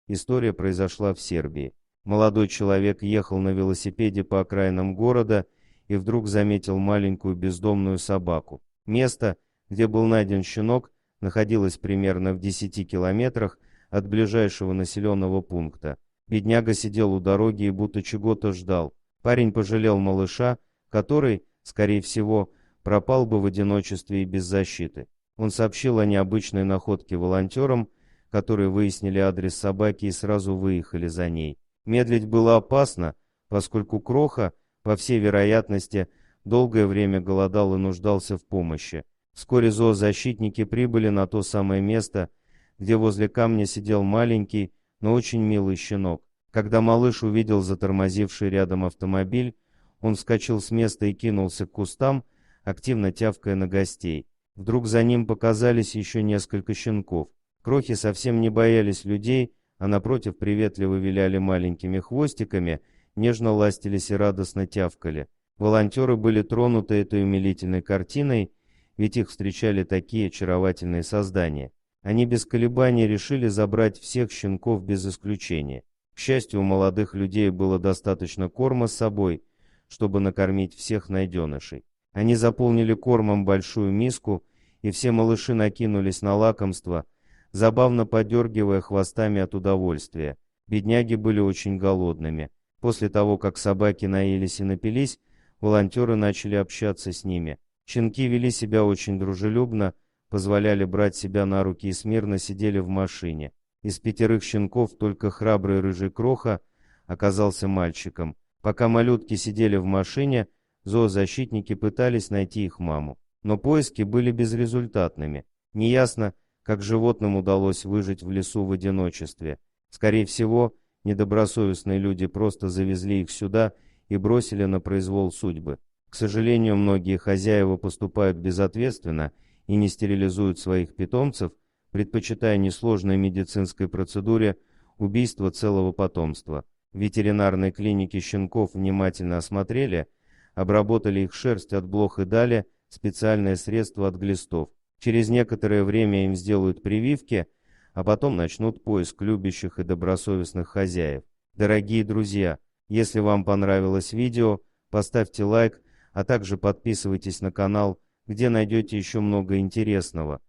История произошла в Сербии. Молодой человек ехал на велосипеде по окраинам города и вдруг заметил маленькую бездомную собаку. Место, где был найден щенок, находилось примерно в 10 километрах от ближайшего населенного пункта. Бедняга сидел у дороги и будто чего-то ждал. Парень пожалел малыша, который, скорее всего, пропал бы в одиночестве и без защиты. Он сообщил о необычной находке волонтерам, которые выяснили адрес собаки и сразу выехали за ней. Медлить было опасно, поскольку Кроха, по всей вероятности, долгое время голодал и нуждался в помощи. Вскоре зоозащитники прибыли на то самое место, где возле камня сидел маленький, но очень милый щенок. Когда малыш увидел затормозивший рядом автомобиль, он вскочил с места и кинулся к кустам, активно тявкая на гостей. Вдруг за ним показались еще несколько щенков. Крохи совсем не боялись людей, а напротив приветливо виляли маленькими хвостиками, нежно ластились и радостно тявкали. Волонтеры были тронуты этой умилительной картиной, ведь их встречали такие очаровательные создания. Они без колебаний решили забрать всех щенков без исключения. К счастью, у молодых людей было достаточно корма с собой, чтобы накормить всех найденышей. Они заполнили кормом большую миску, и все малыши накинулись на лакомство, забавно подергивая хвостами от удовольствия. Бедняги были очень голодными. После того, как собаки наелись и напились, волонтеры начали общаться с ними. Щенки вели себя очень дружелюбно, позволяли брать себя на руки и смирно сидели в машине. Из 5 щенков только храбрый рыжий Кроха оказался мальчиком. Пока малютки сидели в машине, зоозащитники пытались найти их маму. Но поиски были безрезультатными. Неясно, как животным удалось выжить в лесу в одиночестве. Скорее всего, недобросовестные люди просто завезли их сюда и бросили на произвол судьбы. К сожалению, многие хозяева поступают безответственно и не стерилизуют своих питомцев, предпочитая несложной медицинской процедуре убийство целого потомства. В ветеринарной клинике щенков внимательно осмотрели, обработали их шерсть от блох и дали специальное средство от глистов. Через некоторое время им сделают прививки, а потом начнут поиск любящих и добросовестных хозяев. Дорогие друзья, если вам понравилось видео, поставьте лайк, а также подписывайтесь на канал, где найдете еще много интересного.